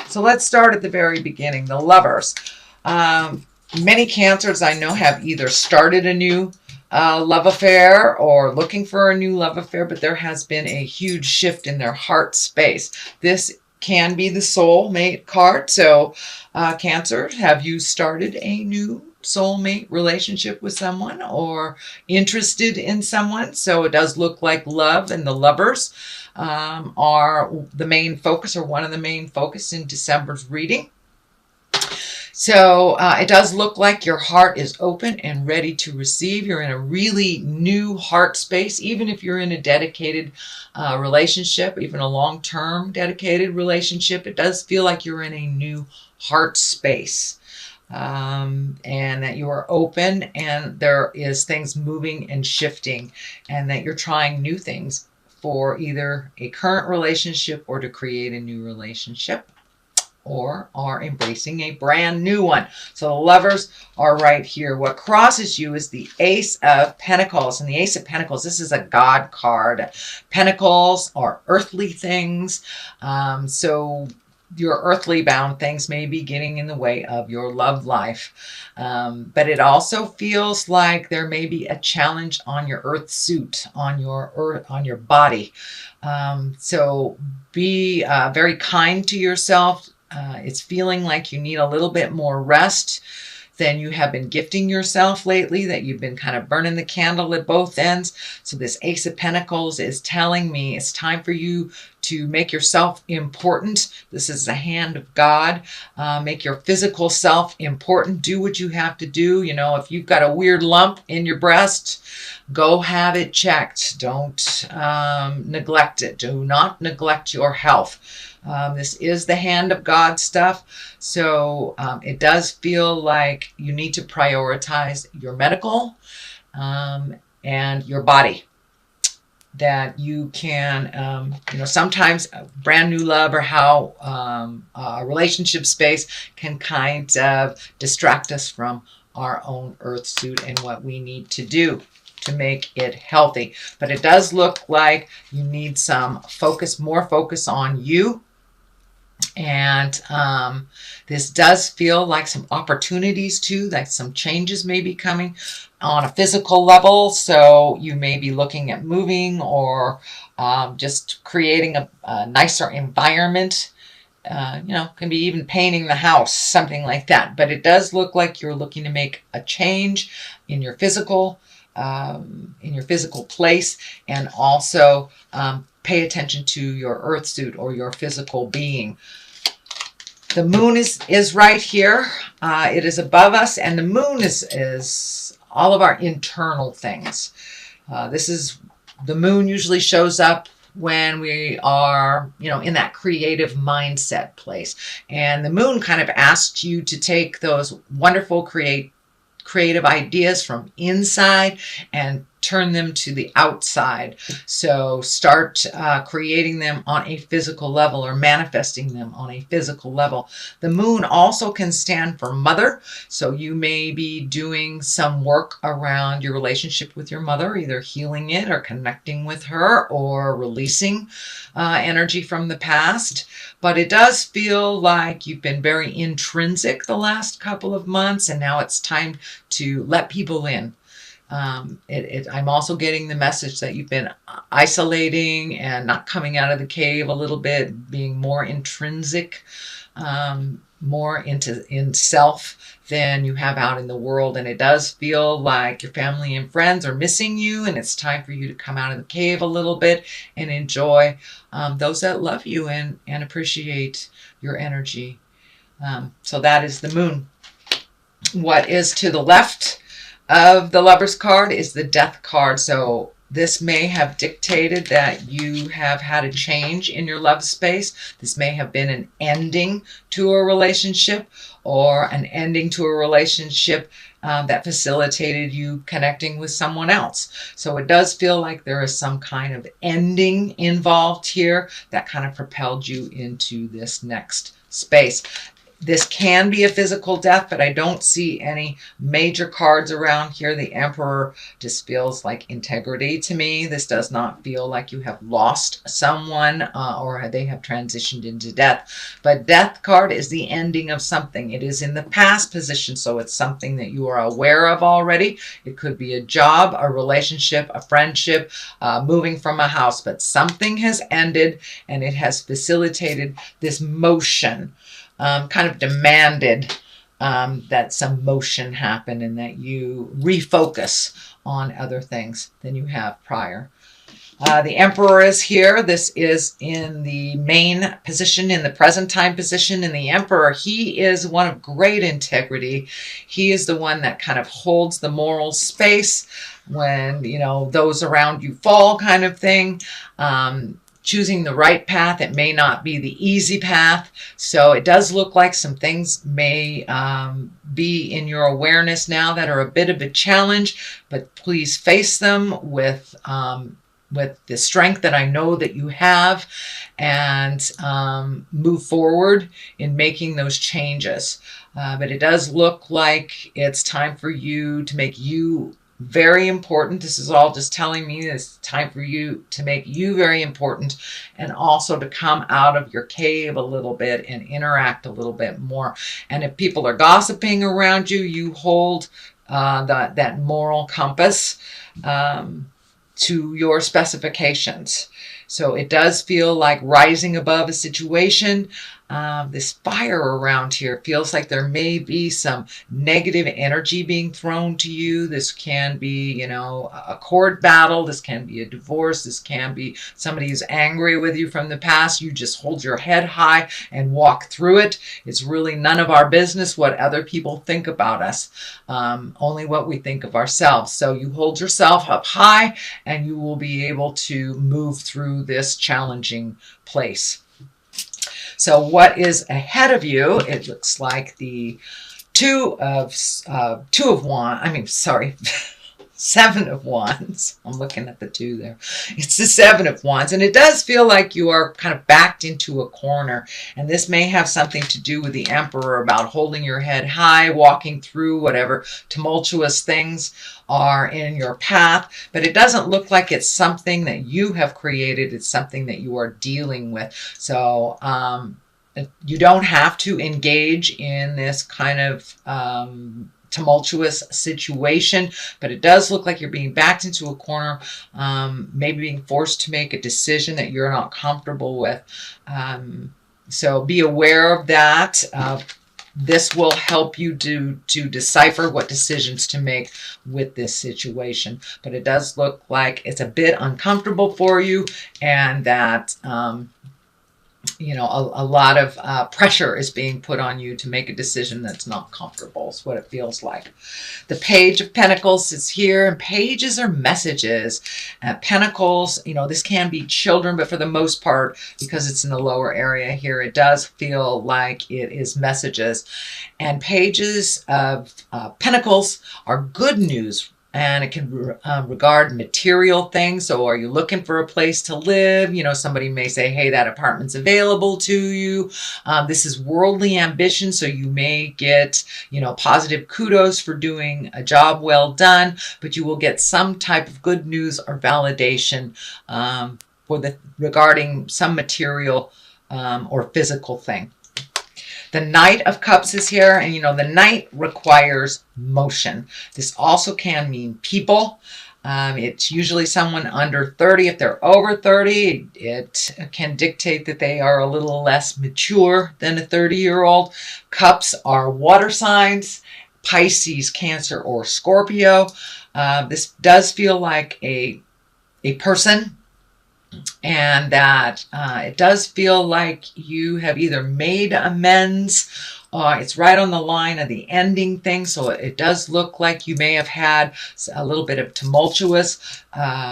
So let's start at the very beginning. The lovers. Um, Many Cancers I know have either started a new love affair or looking for a new love affair, but there has been a huge shift in their heart space. This can be the soulmate card. So, Cancer, have you started a new soulmate relationship with someone or interested in someone? So it does look like love and the lovers are the main focus, or one of the main focus in December's reading. So it does look like your heart is open and ready to receive. You're in a really new heart space, even if you're in a dedicated relationship, even a long-term dedicated relationship. It does feel like you're in a new heart space. And that you are open and there is things moving and shifting, and that you're trying new things for either a current relationship or to create a new relationship, or are embracing a brand new one. So the lovers are right here. What crosses you is the Ace of Pentacles. And the Ace of Pentacles, this is a God card. Pentacles are earthly things. So your earthly bound things may be getting in the way of your love life. But it also feels like there may be a challenge on your earth suit, on your body. So be very kind to yourself. It's feeling like you need a little bit more rest than you have been gifting yourself lately, that you've been kind of burning the candle at both ends. So this Ace of Pentacles is telling me it's time for you to make yourself important. This is the hand of God. Make your physical self important. Do what you have to do. You know, if you've got a weird lump in your breast, go have it checked. Don't neglect it. Do not neglect your health. This is the hand of God stuff. So it does feel like you need to prioritize your medical and your body. That you can, sometimes a brand new love or how a relationship space can kind of distract us from our own earth suit and what we need to do to make it healthy. But it does look like you need some focus, more focus on you. And this does feel like some opportunities too, like some changes may be coming on a physical level. So you may be looking at moving or just creating a nicer environment. Can be even painting the house, something like that. But it does look like you're looking to make a change in your physical place, and also pay attention to your earth suit or your physical being. The moon is right here. It is above us, and the moon is all of our internal things. The moon usually shows up when we are, in that creative mindset place. And the moon kind of asks you to take those wonderful creative ideas from inside and turn them to the outside. So start creating them on a physical level or manifesting them on a physical level. The moon also can stand for mother. So you may be doing some work around your relationship with your mother, either healing it or connecting with her or releasing energy from the past. But it does feel like you've been very intrinsic the last couple of months, and now it's time to let people in. I'm also getting the message that you've been isolating and not coming out of the cave a little bit, being more intrinsic, more in self than you have out in the world. And it does feel like your family and friends are missing you, and it's time for you to come out of the cave a little bit and enjoy those that love you and appreciate your energy. So that is the moon. What is to the left of the Lover's card is the Death card. So this may have dictated that you have had a change in your love space. This may have been an ending to a relationship, or an ending to a relationship that facilitated you connecting with someone else. So it does feel like there is some kind of ending involved here that kind of propelled you into this next space. This can be a physical death, but I don't see any major cards around here. The Emperor just feels like integrity to me. This does not feel like you have lost someone or they have transitioned into death. But Death card is the ending of something. It is in the past position, so it's something that you are aware of already. It could be a job, a relationship, a friendship, moving from a house, but something has ended and it has facilitated this motion. Kind of demanded that some motion happen and that you refocus on other things than you have prior. The Emperor is here. This is in the main position, in the present time position. And the Emperor, he is one of great integrity. He is the one that kind of holds the moral space when, you know, those around you fall, kind of thing. Choosing the right path. It may not be the easy path. So it does look like some things may be in your awareness now that are a bit of a challenge, but please face them with the strength that I know that you have, and move forward in making those changes. But it does look like it's time for you to make you very important. This is all just telling me it's time for you to make you very important, and also to come out of your cave a little bit and interact a little bit more. And if people are gossiping around you, you hold that moral compass to your specifications. So it does feel like rising above a situation. This fire around here feels like there may be some negative energy being thrown to you. This can be, you know, a court battle. This can be a divorce. This can be somebody who's angry with you from the past. You just hold your head high and walk through it. It's really none of our business what other people think about us, only what we think of ourselves. So you hold yourself up high and you will be able to move through this challenging place. So what is ahead of you? It looks like the Seven of Wands. I'm looking at the 2 there. It's the 7 of Wands. And it does feel like you are kind of backed into a corner. And this may have something to do with the Emperor, about holding your head high, walking through whatever tumultuous things are in your path. But it doesn't look like it's something that you have created. It's something that you are dealing with. So you don't have to engage in this kind of tumultuous situation, but it does look like you're being backed into a corner, maybe being forced to make a decision that you're not comfortable with. So be aware of that. This will help you to decipher what decisions to make with this situation. But it does look like it's a bit uncomfortable for you, and that you know, a lot of pressure is being put on you to make a decision that's not comfortable, is what it feels like. The Page of Pentacles is here, and pages are messages. Pentacles, you know, this can be children, but for the most part, because it's in the lower area here, it does feel like it is messages. And pages of Pentacles are good news. And it can regard material things. So are you looking for a place to live? You know, somebody may say, hey, that apartment's available to you. This is worldly ambition. So you may get, you know, positive kudos for doing a job well done, but you will get some type of good news or validation regarding some material or physical thing. The Knight of Cups is here, and you know, the Knight requires motion. This also can mean people. It's usually someone under 30. If they're over 30, it can dictate that they are a little less mature than a 30-year-old. Cups are water signs: Pisces, Cancer, or Scorpio. This does feel like a person, and that it does feel like you have either made amends, it's right on the line of the ending thing. So it does look like you may have had a little bit of tumultuous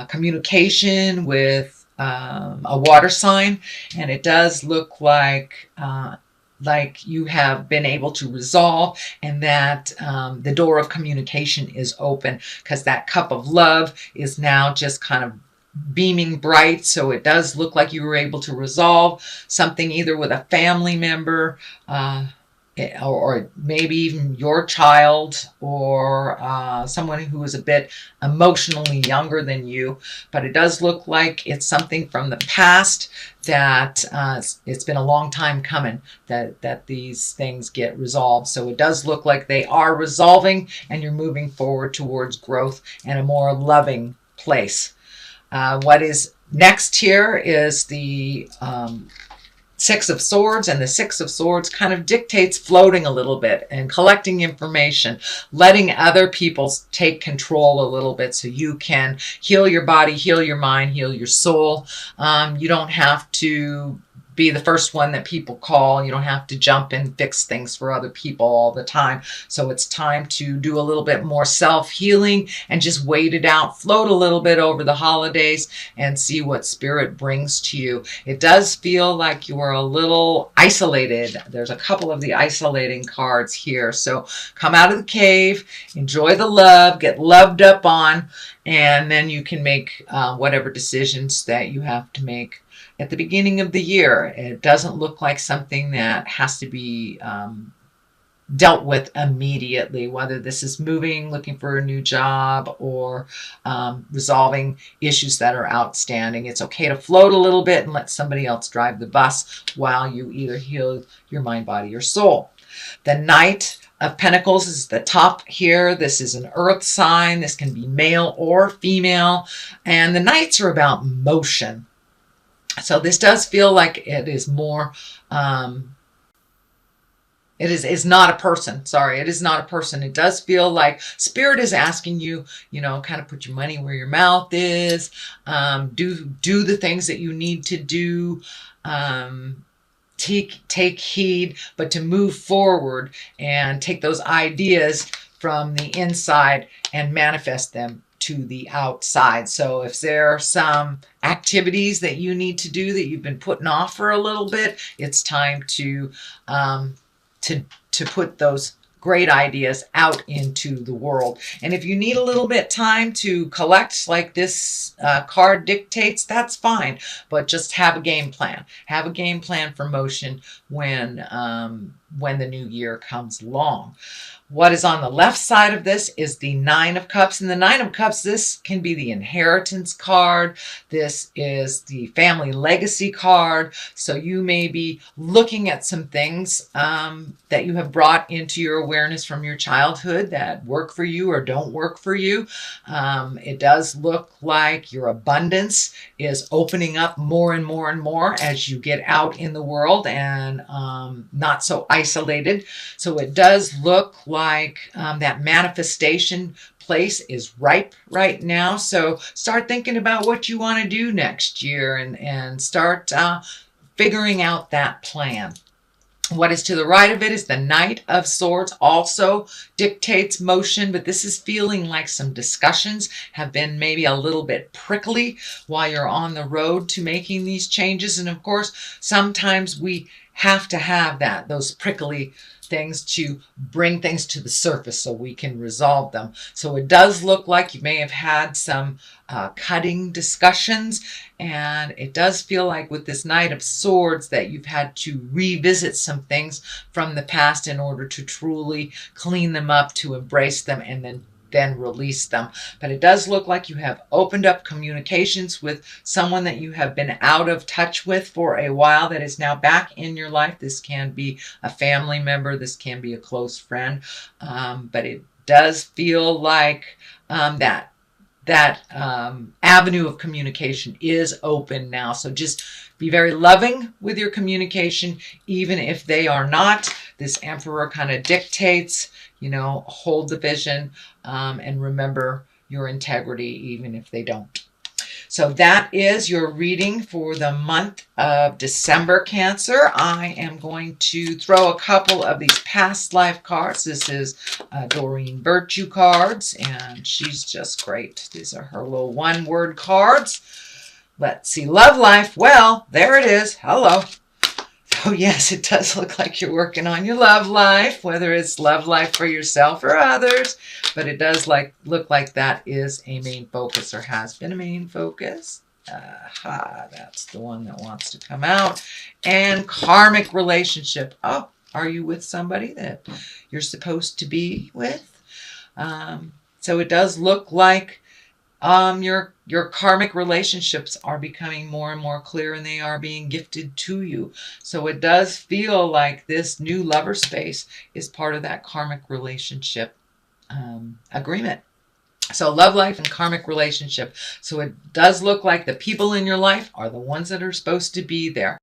communication with a water sign, and it does look like you have been able to resolve, and that the door of communication is open, because that cup of love is now just kind of beaming bright. So it does look like you were able to resolve something either with a family member or maybe even your child, or someone who is a bit emotionally younger than you. But it does look like it's something from the past that it's been a long time coming that these things get resolved. So it does look like they are resolving, and you're moving forward towards growth and a more loving place. What is next here is the Six of Swords, and the Six of Swords kind of dictates floating a little bit and collecting information, letting other people take control a little bit so you can heal your body, heal your mind, heal your soul. You don't have to be the first one that people call. You don't have to jump and fix things for other people all the time. So it's time to do a little bit more self-healing and just wait it out, float a little bit over the holidays and see what spirit brings to you. It does feel like you are a little isolated. There's a couple of the isolating cards here. So come out of the cave, enjoy the love, get loved up on, and then you can make whatever decisions that you have to make at the beginning of the year. It doesn't look like something that has to be dealt with immediately, whether this is moving, looking for a new job, or resolving issues that are outstanding. It's okay to float a little bit and let somebody else drive the bus while you either heal your mind, body, or soul. The Knight of Pentacles is the top here. This is an earth sign. This can be male or female. And the Knights are about motion. So this does feel like it is more, is not a person. Sorry, it is not a person. It does feel like spirit is asking you, kind of put your money where your mouth is, do the things that you need to do, take heed, but to move forward and take those ideas from the inside and manifest them to the outside. So if there are some activities that you need to do that you've been putting off for a little bit, it's time to put those great ideas out into the world. And if you need a little bit time to collect, like this card dictates, that's fine. But just have a game plan. Have a game plan for motion when the new year comes along. What is on the left side of this is the Nine of Cups. And the Nine of Cups, this can be the inheritance card. This is the family legacy card. So you may be looking at some things that you have brought into your awareness from your childhood that work for you or don't work for you. It does look like your abundance is opening up more and more and more as you get out in the world and not so isolated. So it does look like that manifestation place is ripe right now. So start thinking about what you want to do next year and start figuring out that plan. What is to the right of it is the Knight of Swords, also dictates motion, but this is feeling like some discussions have been maybe a little bit prickly while you're on the road to making these changes. And of course, sometimes we have to have those prickly things to bring things to the surface so we can resolve them. So it does look like you may have had some cutting discussions, and it does feel like with this Knight of Swords that you've had to revisit some things from the past in order to truly clean them up, to embrace them, and then release them. But it does look like you have opened up communications with someone that you have been out of touch with for a while that is now back in your life. This can be a family member. This can be a close friend. But it does feel like that avenue of communication is open now. So just be very loving with your communication, even if they are not. This Emperor kind of dictates, hold the vision and remember your integrity, even if they don't. So that is your reading for the month of December, Cancer. I am going to throw a couple of these past life cards. This is Doreen Virtue cards, and she's just great. These are her little one-word cards. Let's see. Love life. Well, there it is. Hello. So yes, it does look like you're working on your love life, whether it's love life for yourself or others. But it does look like that is a main focus, or has been a main focus. Aha, that's the one that wants to come out. And karmic relationship. Oh, Are you with somebody that you're supposed to be with? So it does look like your karmic relationships are becoming more and more clear, and they are being gifted to you. So it does feel like this new lover space is part of that karmic relationship agreement. So love life and karmic relationship. So it does look like the people in your life are the ones that are supposed to be there.